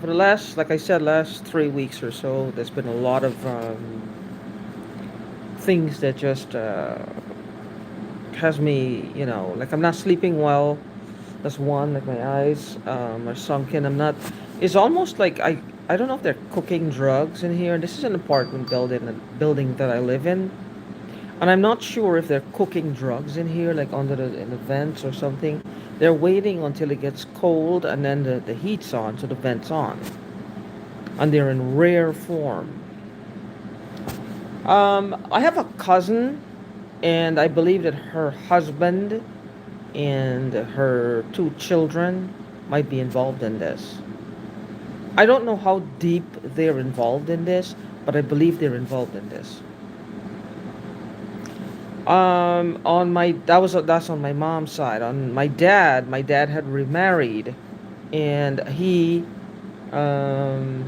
the last, like I said, last 3 weeks or so, there's been a lot of things that just has me, like I'm not sleeping well. That's one. Like my eyes are sunken. I'm not. It's almost like I don't know if they're cooking drugs in here. This is an apartment building, a building that I live in, and I'm not sure if they're cooking drugs in here, like under in the vents or something. They're waiting until it gets cold, and then the heat's on, so the vent's on, and they're in rare form. I have a cousin, and I believe that her husband and her two children might be involved in this. I don't know how deep they're involved in this, but I believe they're involved in this. On my that's on my mom's side. On my dad had remarried, and um,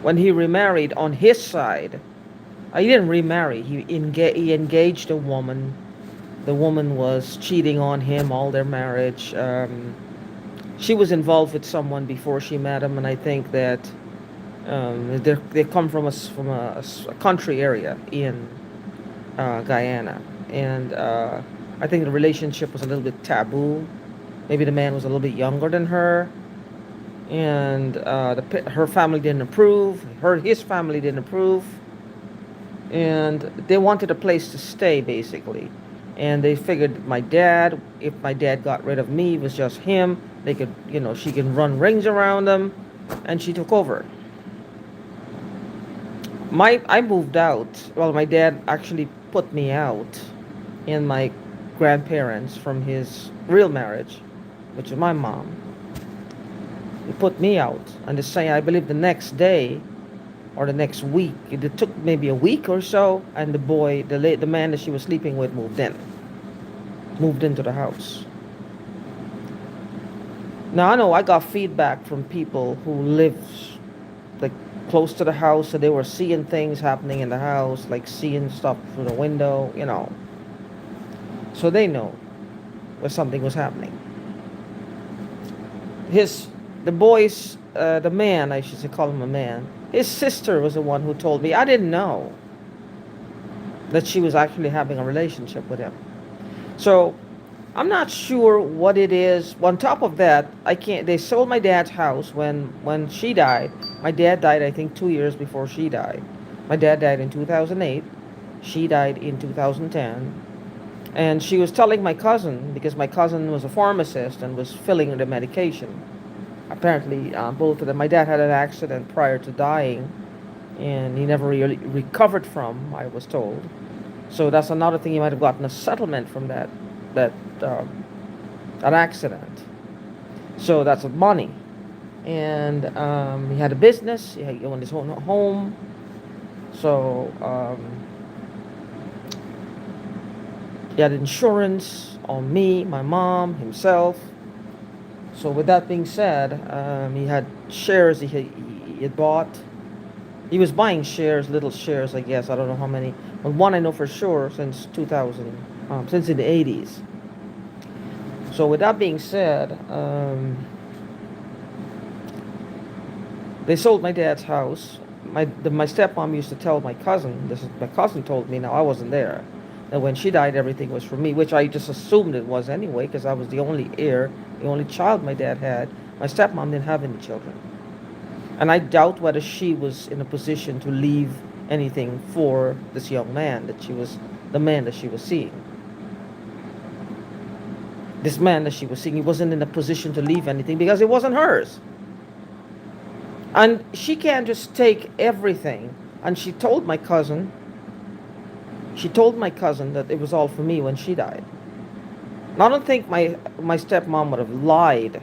when he remarried on his side, he didn't remarry. He engaged a woman. The woman was cheating on him all their marriage. She was involved with someone before she met him, and I think that they come from a country area in Guyana, and I think the relationship was a little bit taboo. Maybe the man was a little bit younger than her, and her family didn't approve. His family didn't approve, and they wanted a place to stay basically. And they figured if my dad got rid of me, it was just him. They could, she can run rings around him, and she took over. I moved out. Well, my dad actually put me out and my grandparents from his real marriage, which is my mom. He put me out. And I believe the next day or the next week, it took maybe a week or so, and the man that she was sleeping with moved into the house. Now I know I got feedback from people who live like close to the house, so they were seeing things happening in the house, like seeing stuff through the window. So they know where something was happening. The man, I should say, call him a man. His sister was the one who told me. I didn't know that she was actually having a relationship with him. So I'm not sure what it is. On top of that, I can't. They sold my dad's house when she died. My dad died, I think, 2 years before she died. My dad died in 2008. She died in 2010. And she was telling my cousin, because my cousin was a pharmacist and was filling the medication. Apparently, both of them. My dad had an accident prior to dying, and he never really recovered from, I was told. So that's another thing. He might have gotten a settlement from that an accident. So that's money. And he had a business. He owned his own home. So he had insurance on me, my mom, himself. So with that being said, he had shares he had bought. He was buying shares, little shares, I guess. I don't know how many. But one I know for sure since 2000, since in the 80s. So with that being said, they sold my dad's house. My stepmom used to tell my cousin. My cousin told me. Now I wasn't there. That when she died, everything was for me, which I just assumed it was anyway, because I was the only heir, the only child my dad had. My stepmom didn't have any children, and I doubt whether she was in a position to leave anything for this young man the man that she was seeing. This man that she was seeing, he wasn't in a position to leave anything because it wasn't hers. And she can't just take everything. And she told my cousin that it was all for me when she died. And I don't think my stepmom would have lied.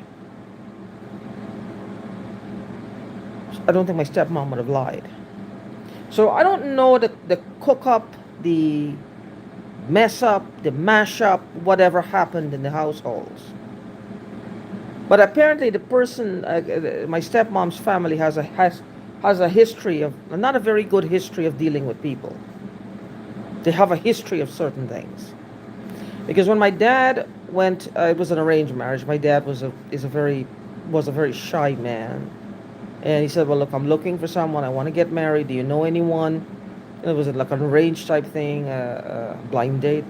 I don't think my stepmom would have lied. So I don't know the cook up, the mess up, the mash up, whatever happened in the households. But apparently the person, my stepmom's family has a history of, not a very good history of dealing with people. They have a history of certain things. Because when my dad went, it was an arranged marriage. My dad is a very was a very shy man. And he said, well, look, I'm looking for someone. I want to get married. Do you know anyone? And it was like an arranged type thing, a blind date.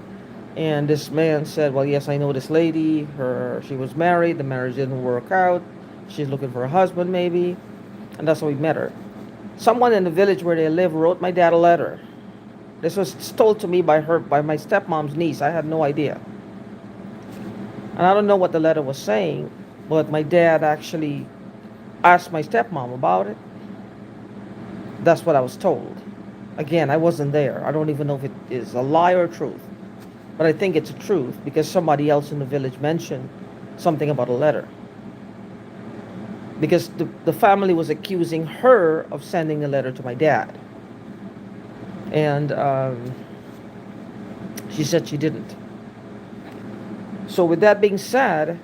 And this man said, well, yes, I know this lady. She was married. The marriage didn't work out. She's looking for a husband, maybe. And that's how we met her. Someone in the village where they live wrote my dad a letter. This was told to me by my stepmom's niece. I had no idea. And I don't know what the letter was saying, but my dad actually asked my stepmom about it. That's what I was told. Again, I wasn't there. I don't even know if it is a lie or truth. But I think it's a truth because somebody else in the village mentioned something about a letter. Because the family was accusing her of sending a letter to my dad. And she said she didn't. So, with that being said,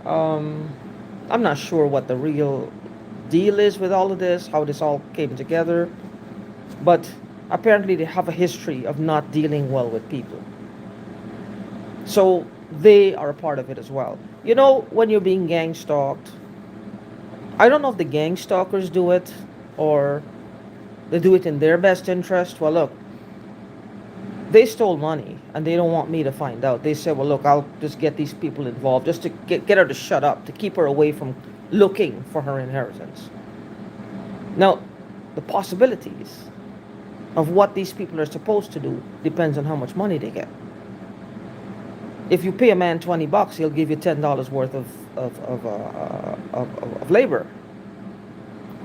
um, I'm not sure what the real deal is with all of this, how this all came together. But apparently, they have a history of not dealing well with people. So, they are a part of it as well. You know, when you're being gang stalked, I don't know if the gang stalkers do it or they do it in their best interest. Well, look, they stole money and they don't want me to find out. They said, well, look, I'll just get these people involved just to get her to shut up, to keep her away from looking for her inheritance. Now, the possibilities of what these people are supposed to do depends on how much money they get. If you pay a man $20, he'll give you $10 worth of labor.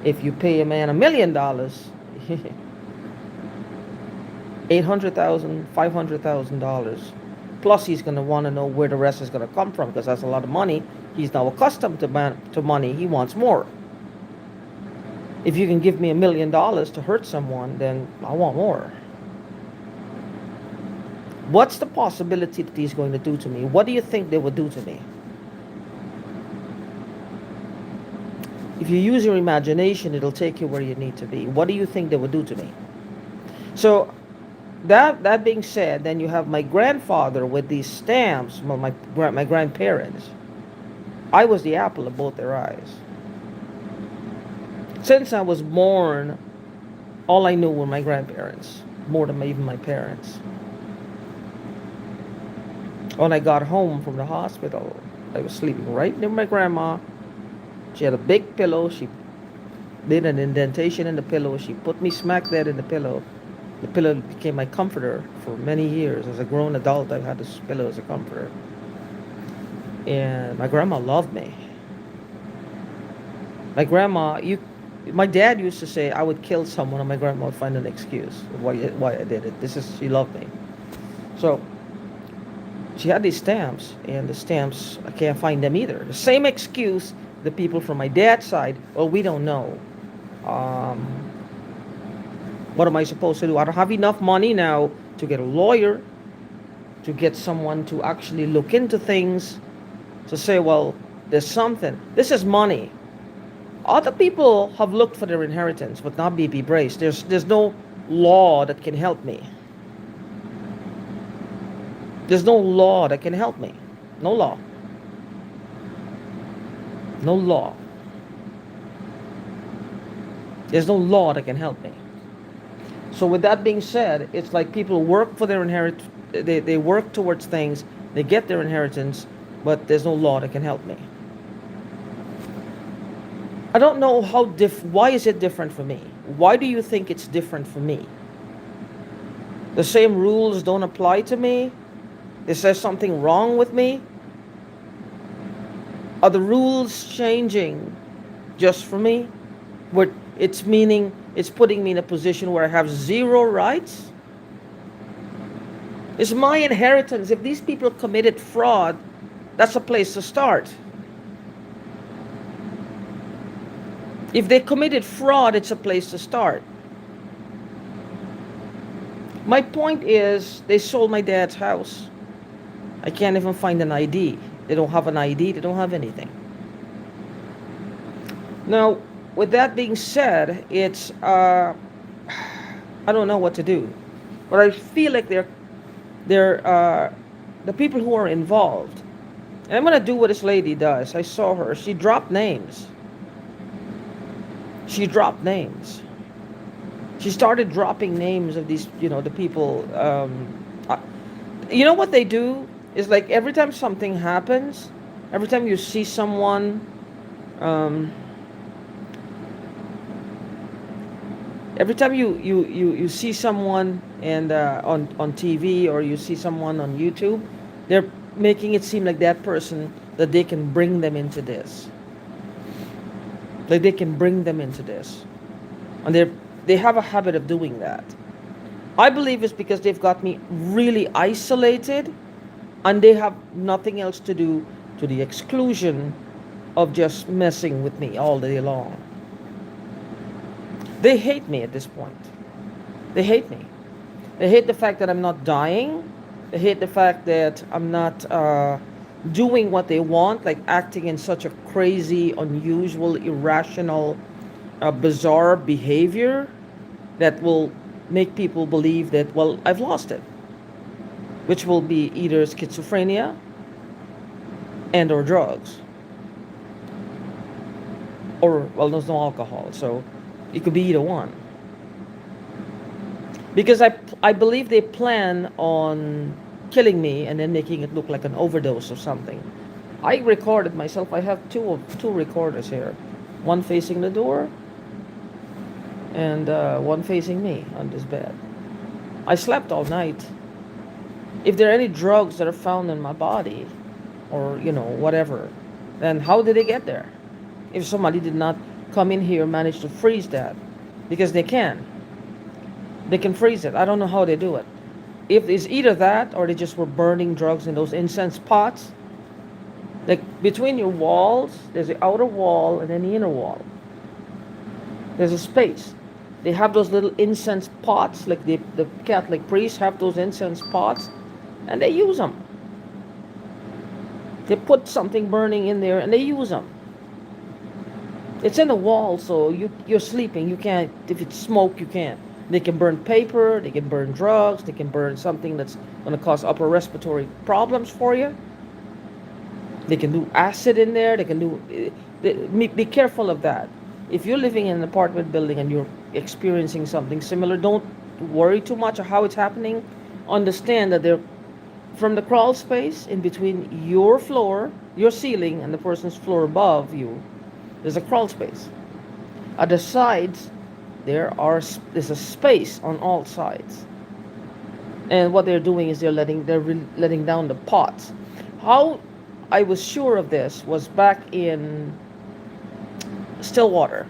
If you pay a man $1 million, $800,000, $500,000. Plus, he's going to want to know where the rest is going to come from because that's a lot of money. He's now accustomed to money. He wants more. If you can give me $1 million to hurt someone, then I want more. What's the possibility that he's going to do to me? What do you think they would do to me? If you use your imagination, it'll take you where you need to be. What do you think they would do to me? So, that being said, then you have my grandfather with these stamps, my grandparents. I was the apple of both their eyes. Since I was born, all I knew were my grandparents, more than even my parents. When I got home from the hospital, I was sleeping right near my grandma. She had a big pillow. She did an indentation in the pillow. She put me smack dead in the pillow. The pillow became my comforter for many years. As a grown adult, I've had this pillow as a comforter. And my grandma loved me. My dad used to say I would kill someone and my grandma would find an excuse of why I did it. She loved me. So, she had these stamps, and the stamps, I can't find them either. The same excuse the people from my dad's side, well, we don't know. Um, what am I supposed to do? I don't have enough money now to get a lawyer, to get someone to actually look into things, to say, well, there's something. This is money. Other people have looked for their inheritance, but not B.B. Brace. There's no law that can help me. There's no law that can help me. No law. No law. There's no law that can help me. So with that being said, it's like people work for their inheritance. They work towards things. They get their inheritance, but there's no law that can help me. I don't know why is it different for me? Why do you think it's different for me? The same rules don't apply to me? Is there something wrong with me? Are the rules changing just for me? Where it's putting me in a position where I have zero rights? It's my inheritance. If these people committed fraud, that's a place to start. If they committed fraud, it's a place to start. My point is, they sold my dad's house. I can't even find an ID. They don't have an ID. They don't have anything. Now, with that being said, it's I don't know what to do, but I feel like they're the people who are involved And I'm gonna do what this lady does. I saw her. She dropped names. She dropped names. She started dropping names of these, the people. Uh, you know what they do is like every time something happens, every time you see someone, um, every time you see someone and on TV, or you see someone on YouTube, they're making it seem like that person, that they can bring them into this, like they can bring them into this, and they have a habit of doing that. I believe it's because they've got me really isolated, and they have nothing else to do, to the exclusion of just messing with me all day long. They hate me at this point. They hate me. They hate the fact that I'm not dying. They hate the fact that I'm not doing what they want, like acting in such a crazy, unusual, irrational, bizarre behavior that will make people believe that, well, I've lost it, which will be either schizophrenia and or drugs, or, well, there's no alcohol, so it could be either one. Because I believe they plan on killing me and then making it look like an overdose or something. I recorded myself. I have two recorders here, one facing the door and one facing me on this bed. I slept all night. If there are any drugs that are found in my body, or whatever, then how did they get there? If somebody did not come in here and manage to freeze that, because they can freeze it. I don't know how they do it. If it's either that, or they just were burning drugs in those incense pots. Like between your walls, there's the outer wall and then the inner wall. There's a space. They have those little incense pots, like the Catholic priests have those incense pots, and they use them. They put something burning in there and they use them. It's in the wall, so you're sleeping. You can't, if it's smoke, you can't. They can burn paper, they can burn drugs, they can burn something that's going to cause upper respiratory problems for you. They can do acid in there. They can do. Be careful of that. If you're living in an apartment building and you're experiencing something similar, don't worry too much of how it's happening. Understand that they're from the crawl space in between your floor, your ceiling, and the person's floor above you. There's a crawl space. At the sides, there's a space on all sides. And what they're doing is they're letting down the pots. How I was sure of this was back in Stillwater.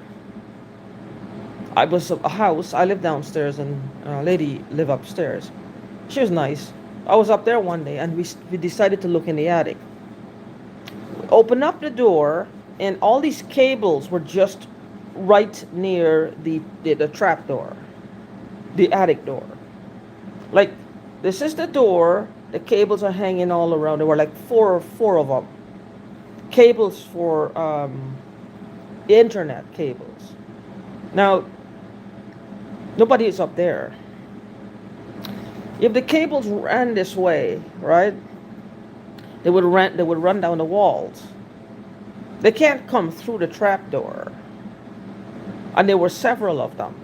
I was a house. I lived downstairs, and a lady lived upstairs. She was nice. I was up there one day, and we decided to look in the attic. We opened up the door, and all these cables were just right near the trap door, the attic door. Like, this is the door. The cables are hanging all around. There were like four of them. Cables for internet cables. Now, nobody is up there. If the cables ran this way, right, they would run down the walls. They can't come through the trap door. And there were several of them.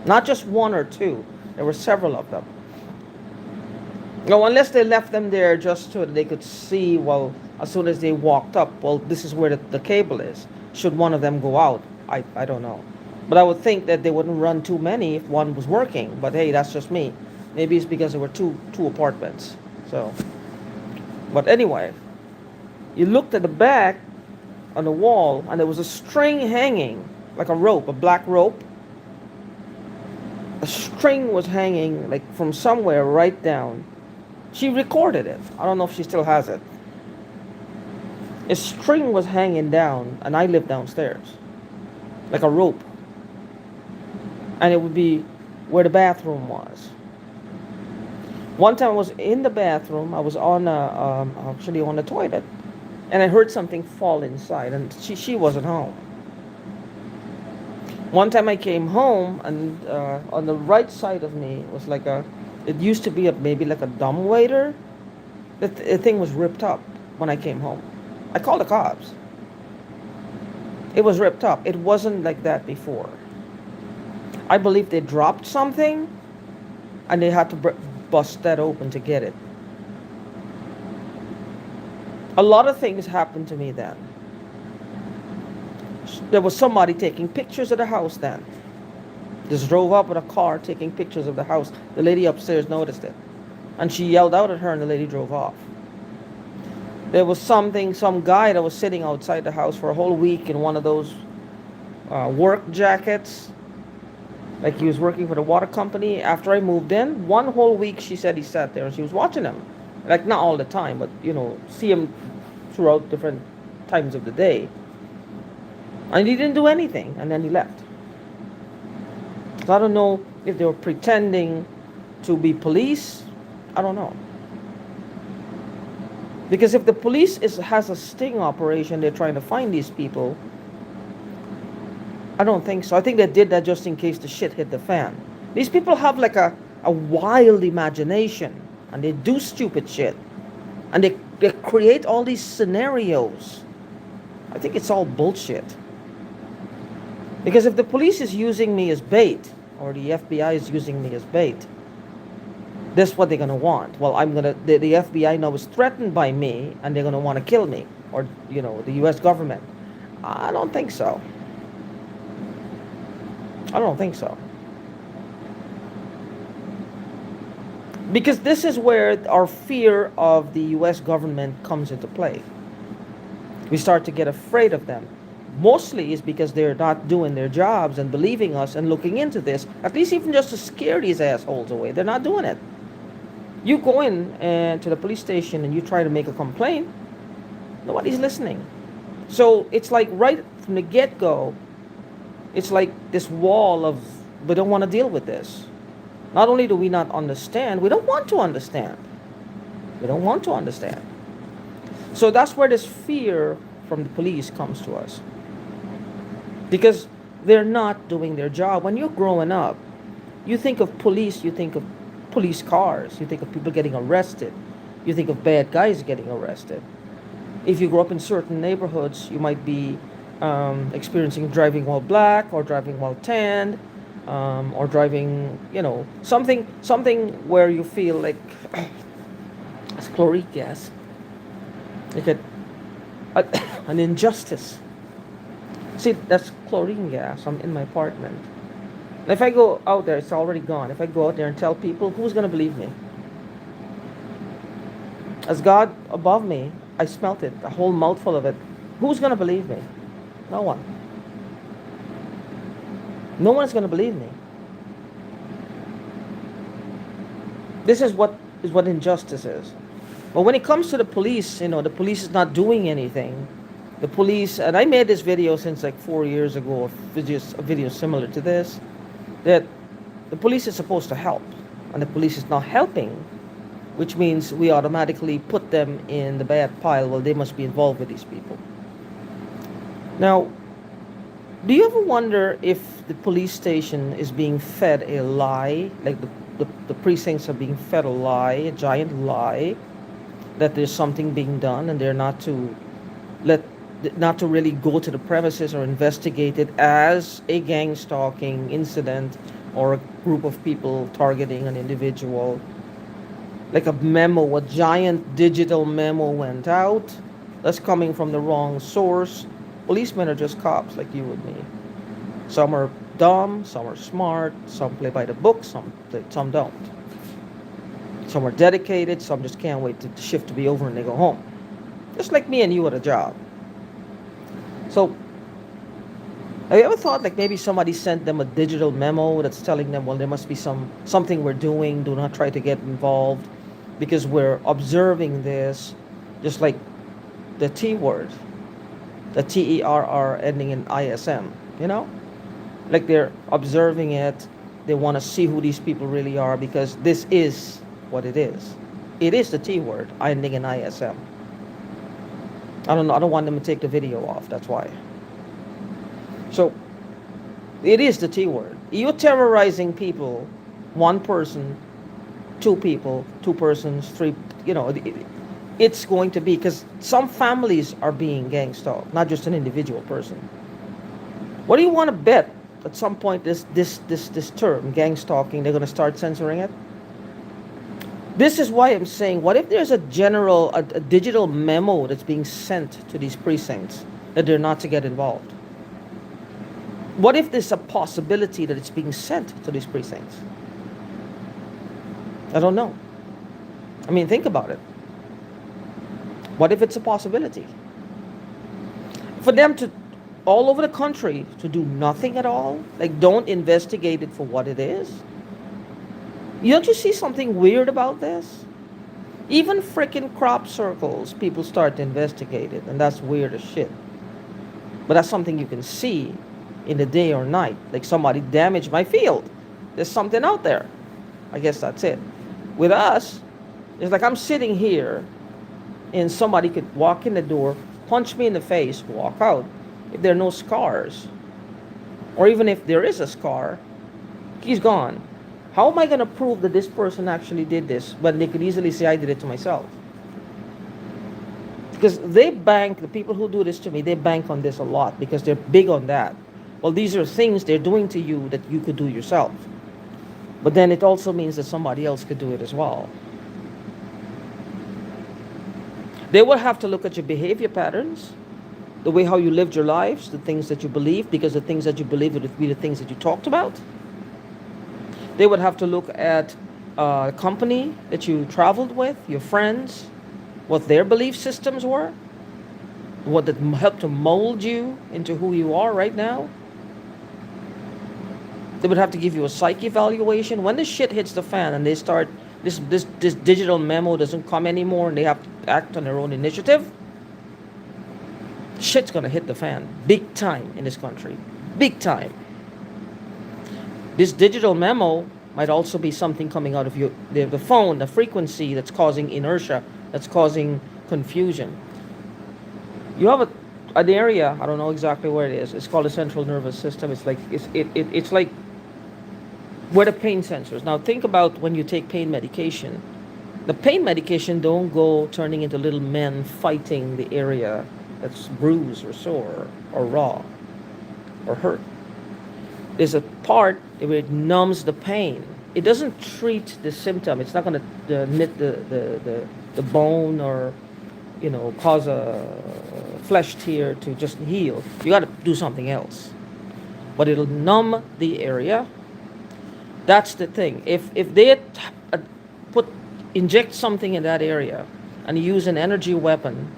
Not just one or two. There were several of them. No, unless they left them there just so that they could see, well, as soon as they walked up, well, this is where the cable is. Should one of them go out? I don't know. But I would think that they wouldn't run too many if one was working. But hey, that's just me. Maybe it's because there were two apartments. So, but anyway, you looked at the back on the wall, and there was a string hanging, like a rope, a black rope. A string was hanging like from somewhere right down. She recorded it. I don't know if she still has it. A string was hanging down, and I lived downstairs, like a rope. And it would be where the bathroom was. One time I was in the bathroom. I was actually on the toilet, and I heard something fall inside, and she wasn't home. One time I came home, and on the right side of me was it used to be maybe like a dumbwaiter. The thing was ripped up. when I came home. I called the cops. It was ripped up. It wasn't like that before. I believe they dropped something and they had to bust that open to get it. A lot of things happened to me then. There was somebody taking pictures of the house then. Just drove up with a car taking pictures of the house. The lady upstairs noticed it. And she yelled out at her and the lady drove off. There was some guy that was sitting outside the house for a whole week in one of those work jackets. Like he was working for the water company. After I moved in, one whole week she said he sat there and she was watching him. Like not all the time, but see him throughout different times of the day. And he didn't do anything and then he left. So I don't know if they were pretending to be police. I don't know. Because if the police has a sting operation, they're trying to find these people. I don't think so. I think they did that just in case the shit hit the fan. These people have like a wild imagination and they do stupid shit. And they create all these scenarios. I think it's all bullshit. Because if the police is using me as bait, or the FBI is using me as bait, that's what they're going to want. Well, the FBI now is threatened by me and they're going to want to kill me, or the US government. I don't think so. I don't think so. Because this is where our fear of the US government comes into play. We start to get afraid of them. Mostly is because they're not doing their jobs and believing us and looking into this, at least even just to scare these assholes away. They're not doing it. You go in to the police station and you try to make a complaint, nobody's listening. So it's like right from the get-go, it's like this wall of, we don't want to deal with this. Not only do we not understand, we don't want to understand. We don't want to understand. So that's where this fear from the police comes to us. Because they're not doing their job. When you're growing up, you think of police, you think of police cars, you think of people getting arrested, you think of bad guys getting arrested. If you grow up in certain neighborhoods, you might be experiencing driving while black or driving while tanned, or driving, something where you feel like it's chloric gas, like an injustice. See, that's chlorine gas. I'm in my apartment. And if I go out there, it's already gone. If I go out there and tell people, who's going to believe me? As God above me, I smelt it, a whole mouthful of it. Who's going to believe me? No one. No one is going to believe me. This is what injustice is. But when it comes to the police, the police is not doing anything. The police, and I made this video since like 4 years ago, a video similar to this, that the police is supposed to help, and the police is not helping, which means we automatically put them in the bad pile. Well, they must be involved with these people. Now, do you ever wonder if the police station is being fed a lie, like the precincts are being fed a lie, a giant lie, that there's something being done and they're not to really go to the premises or investigate it as a gang stalking incident or a group of people targeting an individual? Like a giant digital memo went out that's coming from the wrong source. Policemen are just cops like you and me. Some are dumb, some are smart, some play by the book, some don't. Some are dedicated, some just can't wait the shift to be over and they go home. Just like me and you at a job. So, have you ever thought like maybe somebody sent them a digital memo that's telling them, well, there must be something we're doing, do not try to get involved, because we're observing this, just like the T word, the TERR ending in ISM, Like they're observing it, they want to see who these people really are, because this is what it is. It is the T word, ending in ISM. I don't want them to take the video off, that's why. So, it is the T word. You're terrorizing people, one person, two people, two persons, three, it's going to be, because some families are being gang stalked, not just an individual person. What do you want to bet? At some point, this term gang stalking, they're going to start censoring it. This is why I'm saying, what if there's a digital memo that's being sent to these precincts that they're not to get involved? What if there's a possibility that it's being sent to these precincts? I don't know. I mean, think about it. What if it's a possibility? For them to, all over the country, to do nothing at all? Like, don't investigate it for what it is? Don't you see something weird about this? Even freaking crop circles, people start to investigate it, and that's weird as shit. But that's something you can see in the day or night. Like, somebody damaged my field. There's something out there. I guess that's it. With us, it's like I'm sitting here, and somebody could walk in the door, punch me in the face, walk out. If there are no scars, or even if there is a scar, he's gone. How am I going to prove that this person actually did this when they could easily say I did it to myself? Because they bank, the people who do this to me, they bank on this a lot because they're big on that. Well, these are things they're doing to you that you could do yourself. But then it also means that somebody else could do it as well. They will have to look at your behavior patterns, the way how you lived your lives, the things that you believe, because the things that you believe would be the things that you talked about. They would have to look at the company that you traveled with, your friends, what their belief systems were, what that helped to mold you into who you are right now. They would have to give you a psych evaluation. When the shit hits the fan and they start, this digital memo doesn't come anymore and they have to act on their own initiative, shit's gonna hit the fan big time in this country. Big time. This digital memo might also be something coming out of the phone, the frequency that's causing inertia, that's causing confusion. You have an area, I don't know exactly where it is. It's called the central nervous system. It's like it's like where the pain sensors. Now think about when you take pain medication. The pain medication don't go turning into little men fighting the area that's bruised or sore or raw or hurt. There's a part where it numbs the pain. It doesn't treat the symptom. It's not going to knit the bone or, cause a flesh tear to just heal. You got to do something else. But it'll numb the area. That's the thing. If they inject something in that area and use an energy weapon,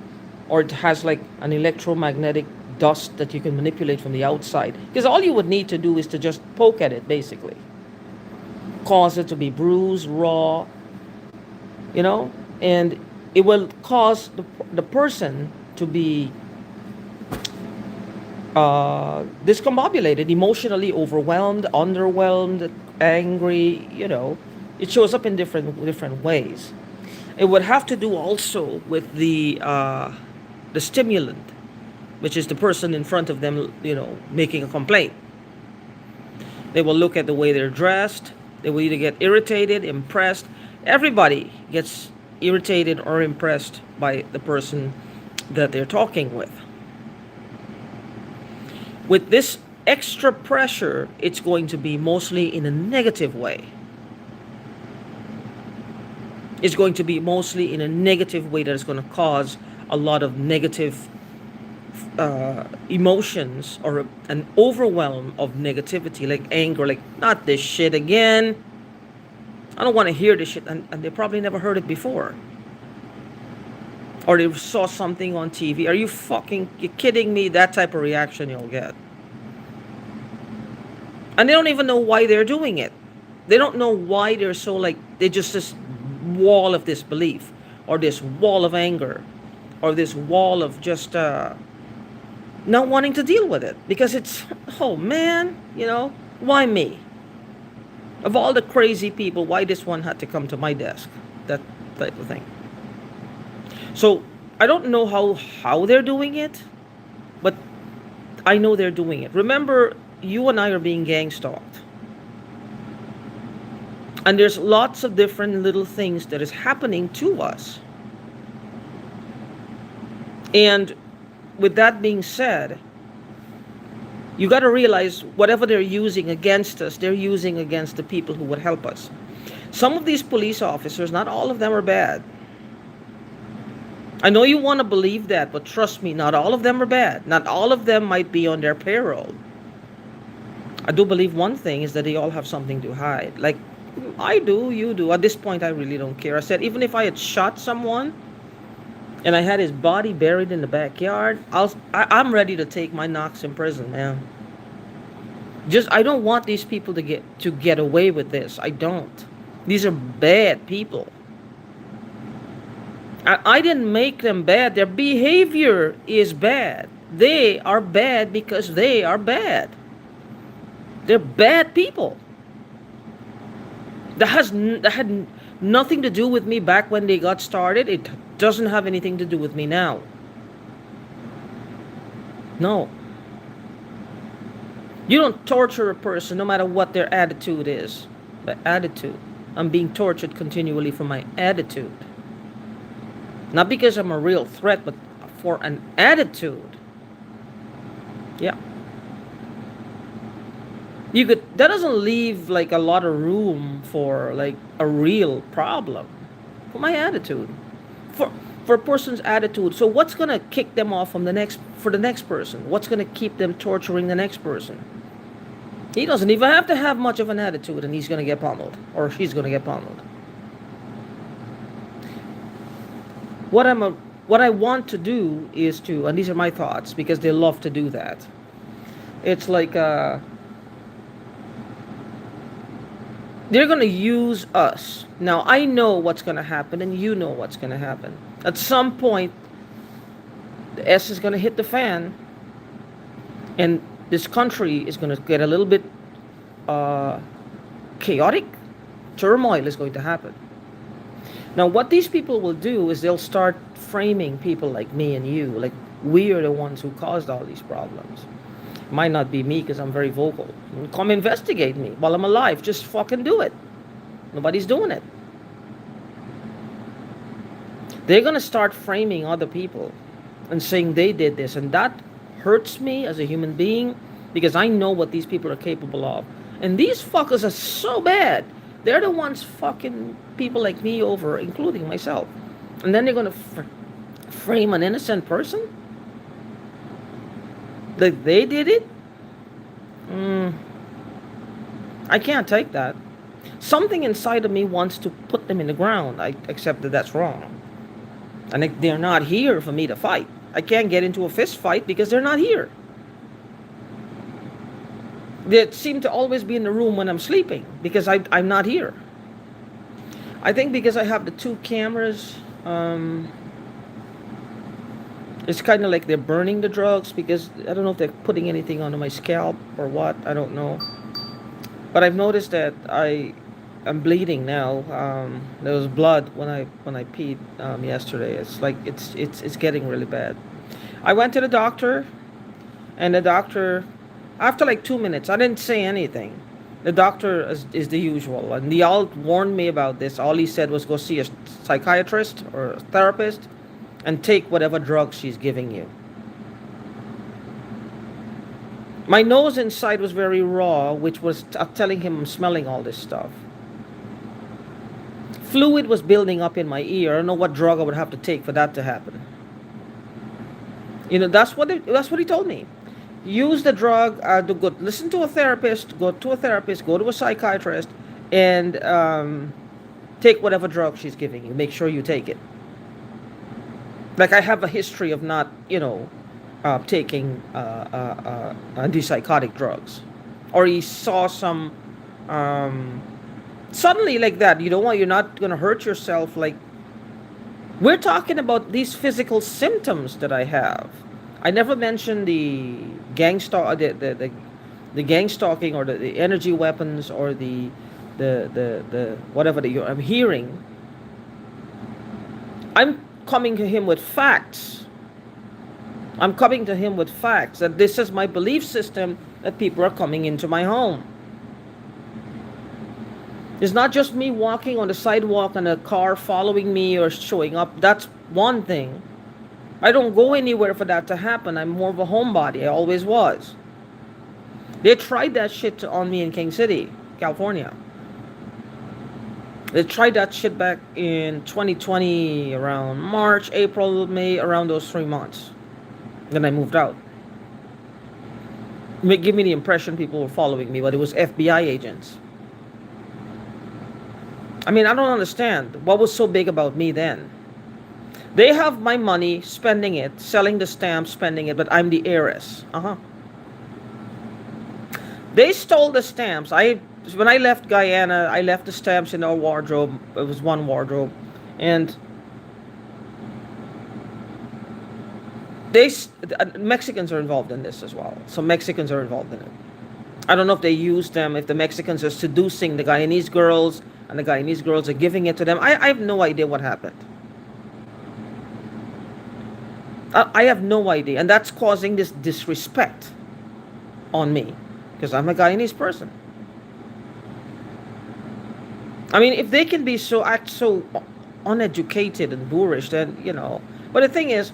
or it has like an electromagnetic dust that you can manipulate from the outside, because all you would need to do is to just poke at it, basically cause it to be bruised, raw, and it will cause the person to be discombobulated, emotionally overwhelmed, underwhelmed, angry. It shows up in different ways. It would have to do also with the stimulant, which is the person in front of them, making a complaint. They will look at the way they're dressed. They will either get irritated, impressed. Everybody gets irritated or impressed by the person that they're talking with. With this extra pressure, it's going to be mostly in a negative way. It's going to be mostly in a negative way that is going to cause a lot of negative emotions, or an overwhelm of negativity, like anger, like, not this shit again. I don't want to hear this shit. And they probably never heard it before. Or they saw something on TV. Are you kidding me? That type of reaction you'll get. And they don't even know why they're doing it. They don't know why they're so they just this wall of disbelief, or this wall of anger, or this wall of just not wanting to deal with it, because it's, oh man, why me? Of all the crazy people, why this one had to come to my desk? That type of thing. So I don't know how they're doing it, but I know they're doing it. Remember, you and I are being gang stalked. And there's lots of different little things that is happening to us. And with that being said, you got to realize whatever they're using against us, they're using against the people who would help us. Some of these police officers, not all of them are bad. I know you want to believe that, but trust me, not all of them are bad. Not all of them might be on their payroll. I do believe one thing is that they all have something to hide. Like I do, you do. At this point, I really don't care. I said, even if I had shot someone and I had his body buried in the backyard, I'm ready to take my knocks in prison, man. Just I don't want these people to get away with this. I don't. These are bad people. I didn't make them bad. Their behavior is bad. They are bad because they are bad. They're bad people. That had nothing to do with me back when they got started. It doesn't have anything to do with me now. No. You don't torture a person no matter what their attitude is. The attitude. I'm being tortured continually for my attitude. Not because I'm a real threat, but for an attitude. Yeah. That doesn't leave like a lot of room for like a real problem. For my attitude. For a person's attitude. So what's gonna kick them off from the next person? What's gonna keep them torturing the next person? He doesn't even have to have much of an attitude and he's gonna get pummeled. Or she's gonna get pummeled. What I want to do is to, and these are my thoughts because they love to do that. It's like they're gonna use us. Now I know what's gonna happen, and you know what's gonna happen. At some point, the S is gonna hit the fan, and this country is gonna get a little bit chaotic. Turmoil is going to happen. Now, what these people will do is they'll start framing people like me and you, like we are the ones who caused all these problems. Might not be me because I'm very vocal. Come investigate me while I'm alive. Just fucking do it. Nobody's doing it. They're going to start framing other people and saying they did this. And that hurts me as a human being because I know what these people are capable of. And these fuckers are so bad. They're the ones fucking people like me over, including myself. And then they're going to frame an innocent person? Like they did it? I can't take that. Something inside of me wants to put them in the ground. I accept that that's wrong. And they're not here for me to fight. I can't get into a fist fight because they're not here. They seem to always be in the room when I'm sleeping because I'm not here. I think because I have the two cameras, it's kind of like they're burning the drugs because I don't know if they're putting anything onto my scalp or what. I don't know. But I've noticed that I'm bleeding now. There was blood when I peed yesterday. It's like it's getting really bad. I went to the doctor, and the doctor, after like 2 minutes, I didn't say anything. The doctor is the usual, and they all warned me about this. All he said was go see a psychiatrist or a therapist and take whatever drug she's giving you. My nose inside was very raw, which was telling him I'm smelling all this stuff. Fluid was building up in my ear. I don't know what drug I would have to take for that to happen. That's what he told me. Use the drug, listen to a therapist, go to a psychiatrist, and take whatever drug she's giving you. Make sure you take it. Like I have a history of not, taking antipsychotic drugs. Or he saw some, suddenly like that, you're not going to hurt yourself. Like, we're talking about these physical symptoms that I have. I never mentioned the gang stalking or the energy weapons or the whatever that I'm hearing. I'm coming to him with facts. I'm coming to him with facts that this is my belief system that people are coming into my home. It's not just me walking on the sidewalk and a car following me or showing up. That's one thing. I don't go anywhere for that to happen. I'm more of a homebody. I always was. They tried that shit on me in King City, California. They tried that shit back in 2020, around March, April, May, around those 3 months. Then I moved out. Give me the impression people were following me, but it was FBI agents. I mean, I don't understand. What was so big about me then? They have my money, spending it, selling the stamps, spending it, but I'm the heiress. They stole the stamps. When I left Guyana, I left the stamps in our wardrobe. It was one wardrobe, and Mexicans are involved in this as well. So Mexicans are involved in it. I don't know if they use them, if the Mexicans are seducing the Guyanese girls, and the Guyanese girls are giving it to them. I have no idea what happened. I have no idea, and that's causing this disrespect on me because I'm a Guyanese person. I mean, if they can be so uneducated and boorish, then But the thing is,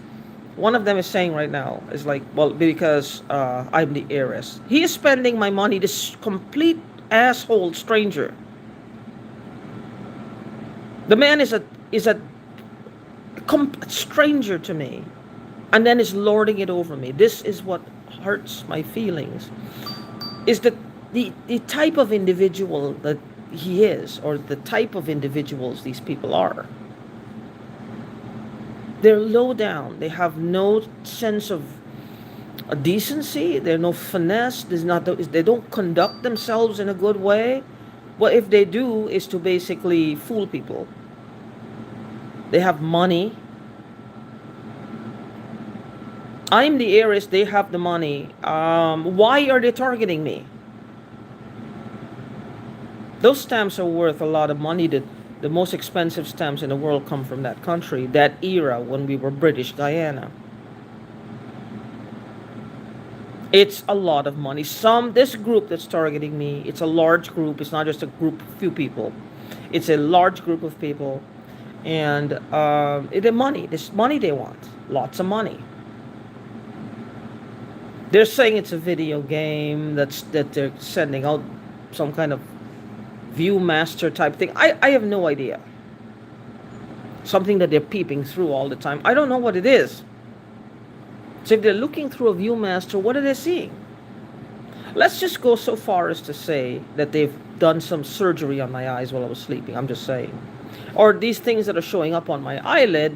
one of them is saying right now is like, well, because I'm the heiress. He is spending my money. This complete asshole stranger. The man is a stranger to me, and then is lording it over me. This is what hurts my feelings. Is that the type of individual that he is, or the type of individuals these people are. They're low down. They have no sense of decency. There's no finesse. They don't conduct themselves in a good way. What if they do is to basically fool people. They have money. I'm the heiress. They have the money. Why are they targeting me? Those stamps are worth a lot of money. The most expensive stamps in the world come from that country, that era when we were British Guyana. It's a lot of money. This group that's targeting me, it's a large group. It's not just a group of few people. It's a large group of people. And this money they want. Lots of money. They're saying it's a video game that they're sending out some kind of Viewmaster type thing. I have no idea. Something that they're peeping through all the time. I don't know what it is. So if they're looking through a Viewmaster, what are they seeing? Let's just go so far as to say that they've done some surgery on my eyes while I was sleeping. I'm just saying. Or these things that are showing up on my eyelid.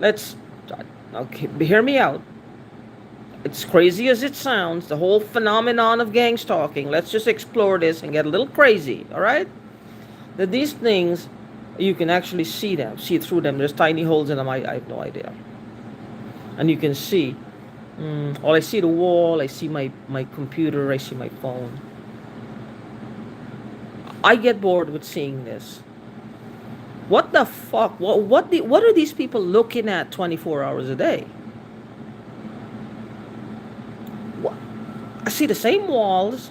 Okay, hear me out. It's crazy as it sounds, the whole phenomenon of gang stalking. Let's just explore this and get a little crazy, all right? That these things, you can actually see through them. There's tiny holes in them. I have no idea. And you can see. Well, I see the wall. I see my computer. I see my phone. I get bored with seeing this. What the fuck? What are these people looking at 24 hours a day? I see the same walls.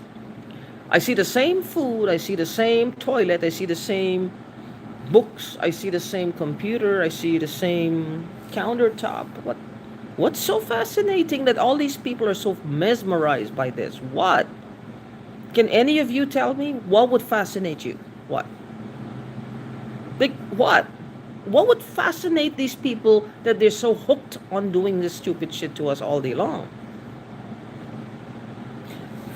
I see the same food. I see the same toilet. I see the same books. I see the same computer. I see the same countertop. What's so fascinating that all these people are so mesmerized by this? What? Can any of you tell me what would fascinate you? What? What? What would fascinate these people that they're so hooked on doing this stupid shit to us all day long?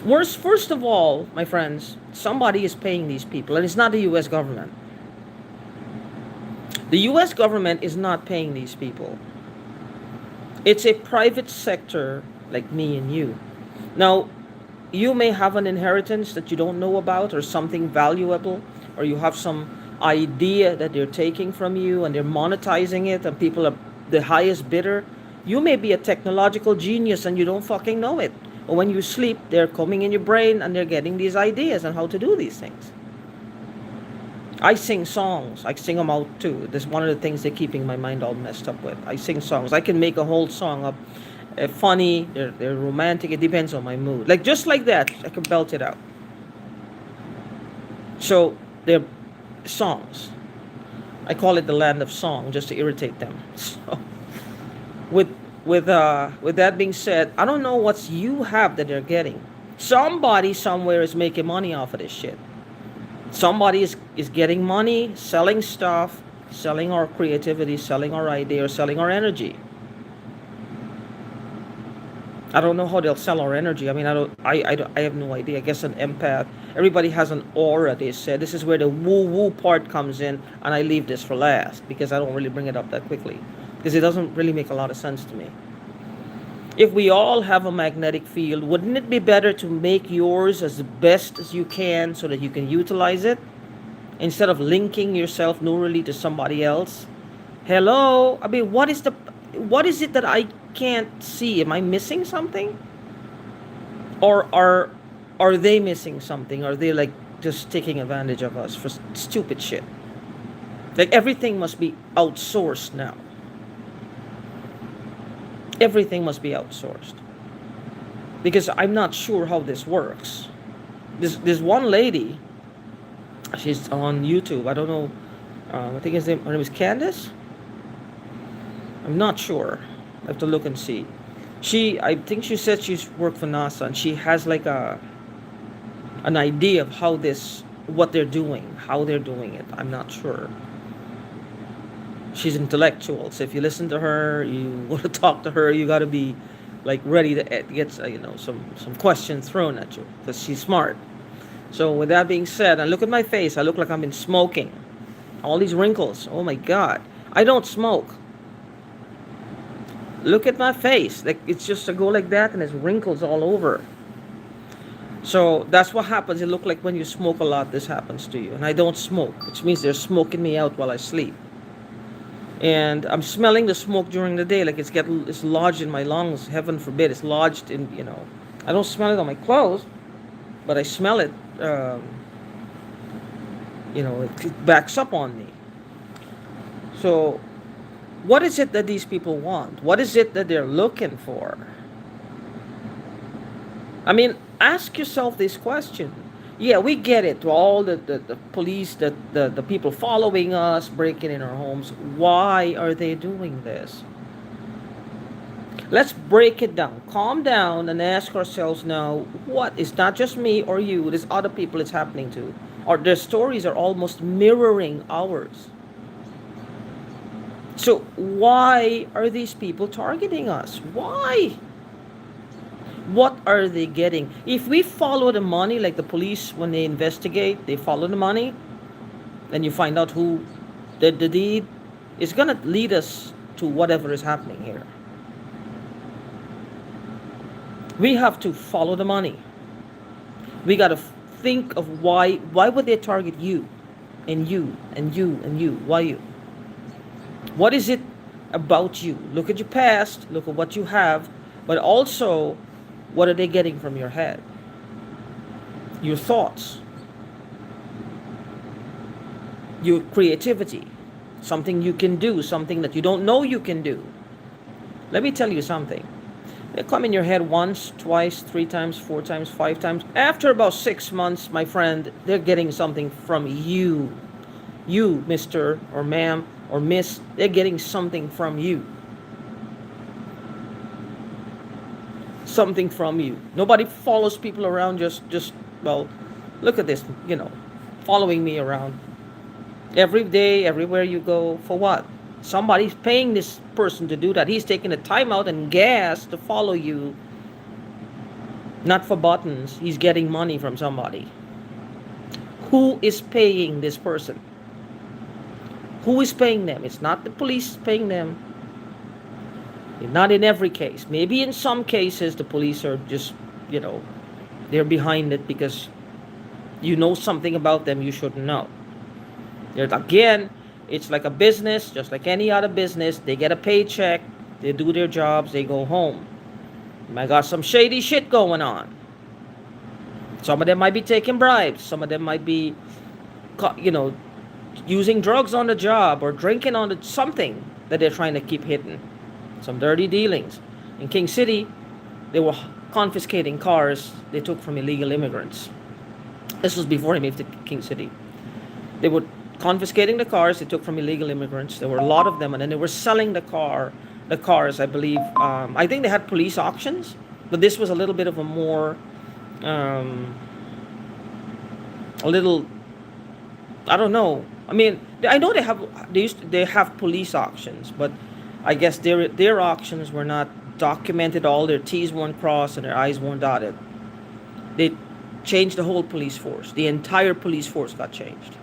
First of all, my friends, somebody is paying these people, and it's not the U.S. government. The U.S. government is not paying these people. It's a private sector like me and you. Now, you may have an inheritance that you don't know about, or something valuable, or you have some idea that they're taking from you and they're monetizing it, and people are the highest bidder. You may be a technological genius and you don't fucking know it. Or when you sleep, they're coming in your brain and they're getting these ideas on how to do these things. I sing songs. I sing them out too. That's one of the things they're keeping my mind all messed up with. I sing songs. I can make a whole song up. Funny, they're romantic. It depends on my mood. Just like that, I can belt it out. So they're songs. I call it the land of song just to irritate them. So with with that being said, I don't know what you have that they're getting. Somebody somewhere is making money off of this shit. Somebody is getting money, selling stuff, selling our creativity, selling our idea, or selling our energy. I don't know how they'll sell our energy. I mean, I have no idea. I guess an empath. Everybody has an aura. They said this is where the woo woo part comes in, and I leave this for last because I don't really bring it up that quickly because it doesn't really make a lot of sense to me. If we all have a magnetic field, wouldn't it be better to make yours as best as you can so that you can utilize it instead of linking yourself neurally to somebody else? Hello? I mean, what is it that I can't see? Am I missing something? Or are they missing something? Are they like just taking advantage of us for stupid shit? Like everything must be outsourced now. Everything must be outsourced. Because I'm not sure how this works. This one lady, she's on YouTube. I don't know. I think her name is Candace. I'm not sure. I have to look and see. I think she said she's worked for NASA and she has like an idea of what they're doing, how they're doing it. I'm not sure. She's intellectual, so if you listen to her, you want to talk to her, you got to be like ready to get some questions thrown at you because she's smart. So with that being said, and look at my face, I look like I've been smoking. All these wrinkles. Oh my God, I don't smoke. Look at my face, like it's just to go like that, and there's wrinkles all over. So that's what happens. It looks like when you smoke a lot, this happens to you. And I don't smoke, which means they're smoking me out while I sleep. And I'm smelling the smoke during the day, like it's lodged in my lungs. Heaven forbid, it's lodged in. I don't smell it on my clothes, but I smell it. It backs up on me. So, what is it that these people want? What is it that they're looking for? I mean, ask yourself this question. Yeah, we get it. To all the police, the people following us, breaking in our homes. Why are they doing this? Let's break it down. Calm down and ask ourselves now, what is not just me or you, there's other people it's happening to. Or their stories are almost mirroring ours. So why are these people targeting us? Why? What are they getting? If we follow the money, like the police, when they investigate, they follow the money, then you find out who did the deed, it's going to lead us to whatever is happening here. We have to follow the money. We got to think of why would they target you and you and you and you? Why you? What is it about you? Look at your past, look at what you have, but also what are they getting from your head? Your thoughts, your creativity, something you can do, something that you don't know you can do. Let me tell you something. They come in your head once, twice, 3 times, 4 times, 5 times. After about 6 months, my friend, they're getting something from you. You, Mr. or ma'am or miss, they're getting something from you. Something from you. Nobody follows people around well, look at this, following me around. Every day, everywhere you go, for what? Somebody's paying this person to do that. He's taking the time out and gas to follow you. Not for buttons. He's getting money from somebody. Who is paying this person? Who is paying them? It's not the police paying them. Not in every case. Maybe in some cases the police are just, they're behind it because you know something about them you shouldn't know. Again, it's like a business, just like any other business. They get a paycheck, they do their jobs, they go home. You might got some shady shit going on. Some of them might be taking bribes. Some of them might be, using drugs on the job or drinking on something that they're trying to keep hidden. Some dirty dealings. In King City, they were confiscating cars they took from illegal immigrants. This was before he moved to King City. They were confiscating the cars they took from illegal immigrants. There were a lot of them, and then they were selling the the cars, I believe. I think they had police auctions, but this was a little bit of a more, um, a little, I don't know. I mean, I know they have police auctions, but I guess their auctions were not documented. All their T's weren't crossed and their I's weren't dotted. They changed the whole police force. The entire police force got changed.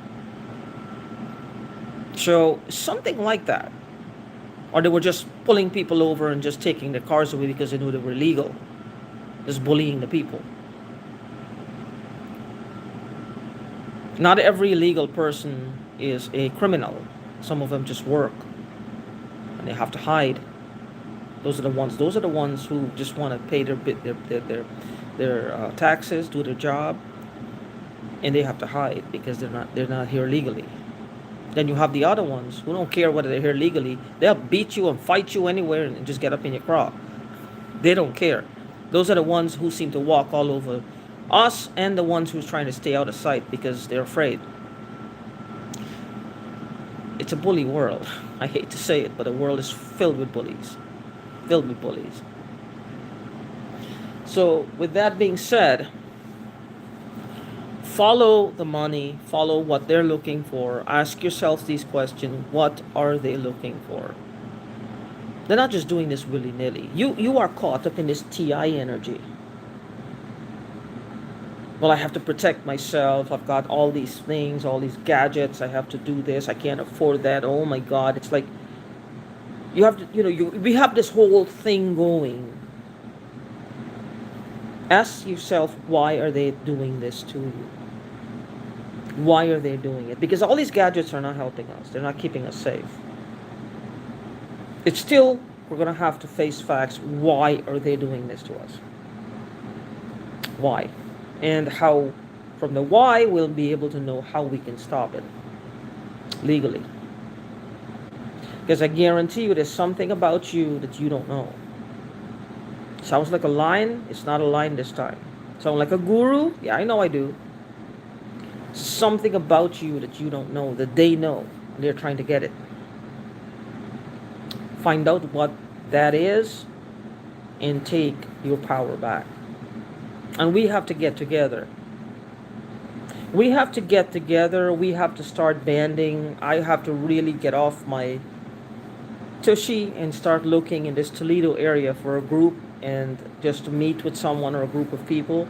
So something like that, or they were just pulling people over and just taking their cars away because they knew they were illegal, just bullying the people. Not every illegal person is a criminal. Some of them just work and they have to hide. Those are the ones. Those are the ones who just want to pay their taxes, do their job, and they have to hide because they're not here legally. Then you have the other ones who don't care whether they're here legally. They'll beat you and fight you anywhere and just get up in your craw. They don't care. Those are the ones who seem to walk all over us and the ones who's trying to stay out of sight because they're afraid. It's a bully world. I hate to say it, but the world is filled with bullies. Filled with bullies. So, with that being said, follow the money, follow what they're looking for. Ask yourself these questions. What are they looking for? They're not just doing this willy-nilly. You are caught up in this TI energy. Well, I have to protect myself. I've got all these things, all these gadgets. I have to do this. I can't afford that. Oh my God. It's like you have to, we have this whole thing going. Ask yourself, why are they doing this to you? Why are they doing it? Because all these gadgets are not helping us. They're not keeping us safe. It's still, we're going to have to face facts. Why are they doing this to us? Why? And how, from the why, we'll be able to know how we can stop it legally. Because I guarantee you there's something about you that you don't know. Sounds like a line. It's not a line this time. Sound like a guru? Yeah, I know I do. Something about you that you don't know, that they know, and they're trying to get it. Find out what that is and take your power back. And we have to get together. We have to get together. We have to start banding. I have to really get off my tushy and start looking in this Toledo area for a group and just to meet with someone or a group of people.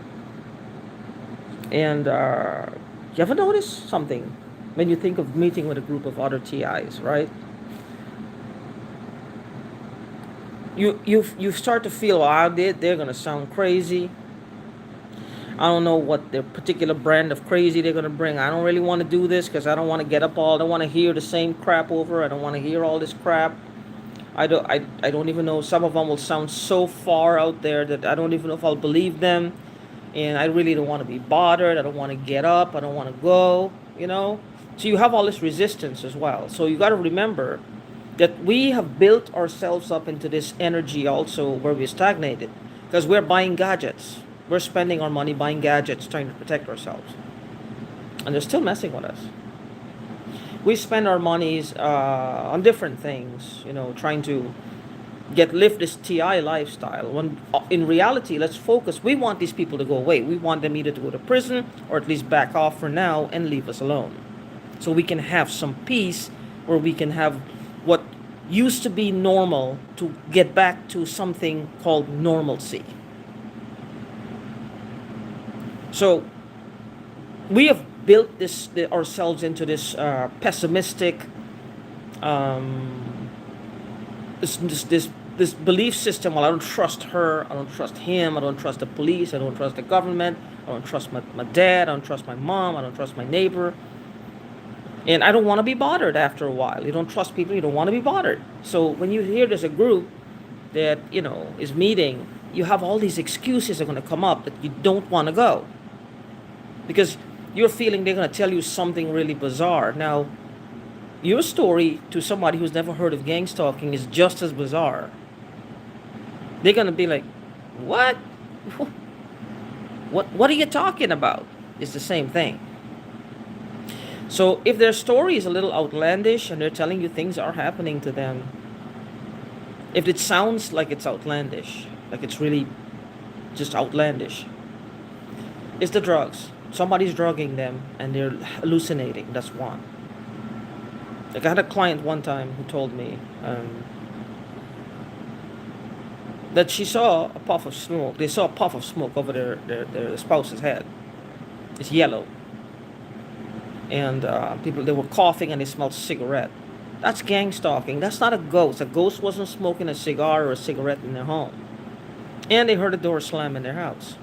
And you ever notice something when you think of meeting with a group of other TIs, right? You start to feel, oh, they're gonna sound crazy. I don't know what their particular brand of crazy they're gonna bring. I don't really want to do this because I don't want to get up all. I don't want to hear the same crap over. I don't want to hear all this crap. I don't even know. Some of them will sound so far out there that I don't even know if I'll believe them. And I really don't want to be bothered. I don't want to get up. I don't want to go. So you have all this resistance as well. So you got to remember that we have built ourselves up into this energy also where we're stagnated because we're buying gadgets. We're spending our money buying gadgets, trying to protect ourselves. And they're still messing with us. We spend our monies on different things, trying to lift this TI lifestyle. When in reality, let's focus. We want these people to go away. We want them either to go to prison or at least back off for now and leave us alone. So we can have some peace where we can have what used to be normal to get back to something called normalcy. So we have built ourselves into this pessimistic, this belief system. Well, I don't trust her. I don't trust him. I don't trust the police. I don't trust the government. I don't trust my dad. I don't trust my mom. I don't trust my neighbor. And I don't want to be bothered after a while. You don't trust people. You don't want to be bothered. So when you hear there's a group that is meeting, you have all these excuses that are going to come up that you don't want to go because you're feeling they're going to tell you something really bizarre. Now, your story to somebody who's never heard of gang stalking is just as bizarre. They're going to be like, what? What are you talking about? It's the same thing. So if their story is a little outlandish and they're telling you things are happening to them, If it sounds like it's outlandish, like it's really just outlandish, it's the drugs. Somebody's drugging them and they're hallucinating. That's one. Like I had a client one time who told me that she saw a puff of smoke. They saw a puff of smoke over their spouse's head. It's yellow. And people, they were coughing and they smelled cigarette. That's gang stalking. That's not a ghost. A ghost wasn't smoking a cigar or a cigarette in their home. And they heard a door slam in their house.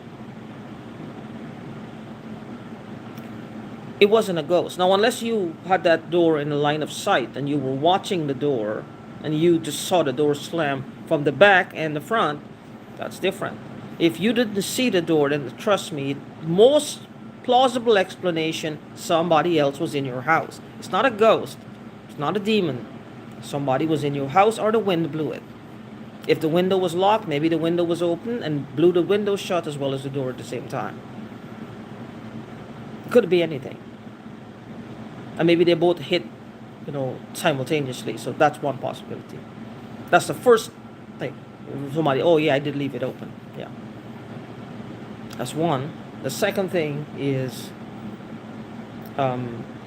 It wasn't a ghost. Now, unless you had that door in the line of sight and you were watching the door and you just saw the door slam from the back and the front, that's different. If you didn't see the door, then trust me, most plausible explanation, somebody else was in your house. It's not a ghost. It's not a demon. Somebody was in your house or the wind blew it. If the window was locked, maybe the window was open and blew the window shut as well as the door at the same time. It could be anything. And maybe they both hit, simultaneously. So that's one possibility. That's the first thing. Somebody, oh yeah, I did leave it open. Yeah. That's one. The second thing is,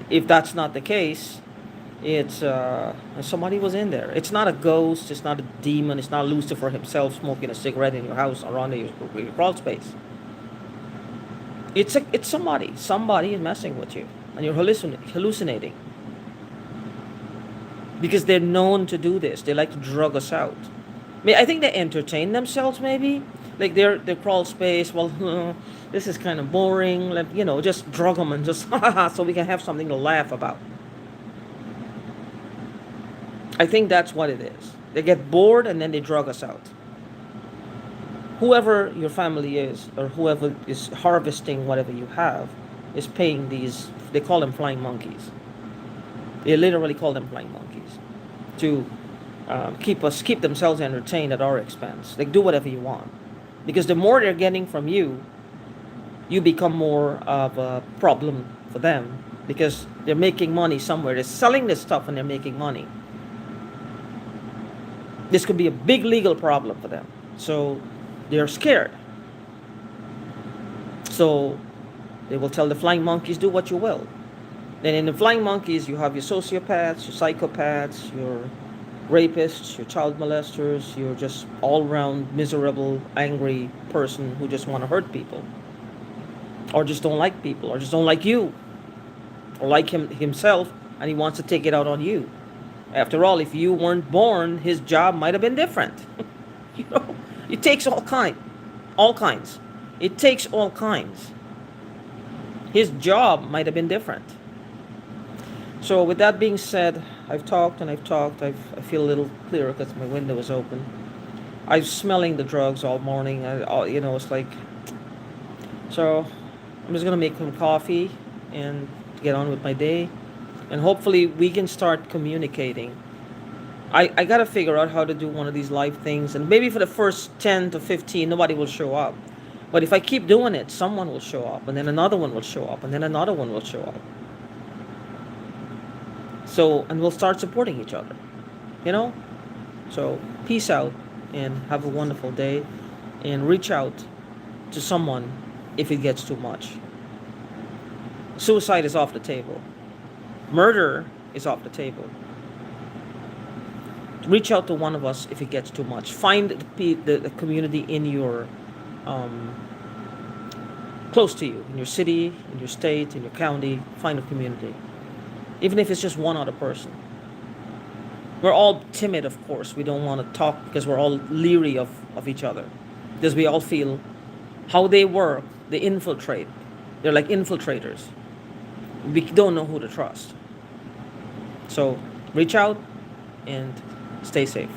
if that's not the case, it's somebody was in there. It's not a ghost. It's not a demon. It's not Lucifer himself smoking a cigarette in your house or on your crawl space. It's somebody. Somebody is messing with you, and you're hallucinating. Because they're known to do this. They like to drug us out. I think they entertain themselves. Maybe like their crawl space. Well, this is kind of boring. Just drug them and just so we can have something to laugh about. I think that's what it is. They get bored and then they drug us out. Whoever your family is or whoever is harvesting whatever you have is paying these, they call them flying monkeys. They literally call them flying monkeys to keep themselves entertained at our expense. They do whatever you want. Because the more they're getting from you, you become more of a problem for them because they're making money somewhere. They're selling this stuff and they're making money. This could be a big legal problem for them. So they're scared. So they will tell the flying monkeys, do what you will. Then in the flying monkeys, you have your sociopaths, your psychopaths, your rapists, your child molesters, you're just all-round miserable, angry person who just want to hurt people. Or just don't like people, or just don't like you. Or like himself, and he wants to take it out on you. After all, if you weren't born, his job might have been different. It takes all kinds. It takes all kinds. His job might have been different. So with that being said, I've talked and I've talked. I feel a little clearer because my window is open. I'm smelling the drugs all morning. It's like... So I'm just going to make some coffee and get on with my day. And hopefully we can start communicating. I got to figure out how to do one of these live things. And maybe for the first 10 to 15, nobody will show up. But if I keep doing it, someone will show up. And then another one will show up. And then another one will show up. So, and we'll start supporting each other. So, peace out. And have a wonderful day. And reach out to someone if it gets too much. Suicide is off the table. Murder is off the table. Reach out to one of us if it gets too much. Find the community in your close to you, in your city, in your state, in your county. Find a community, even if it's just one other person. We're all timid, of course. We don't want to talk because we're all leery of each other, because we all feel how they work. They infiltrate. They're like infiltrators. We don't know who to trust. So reach out and stay safe.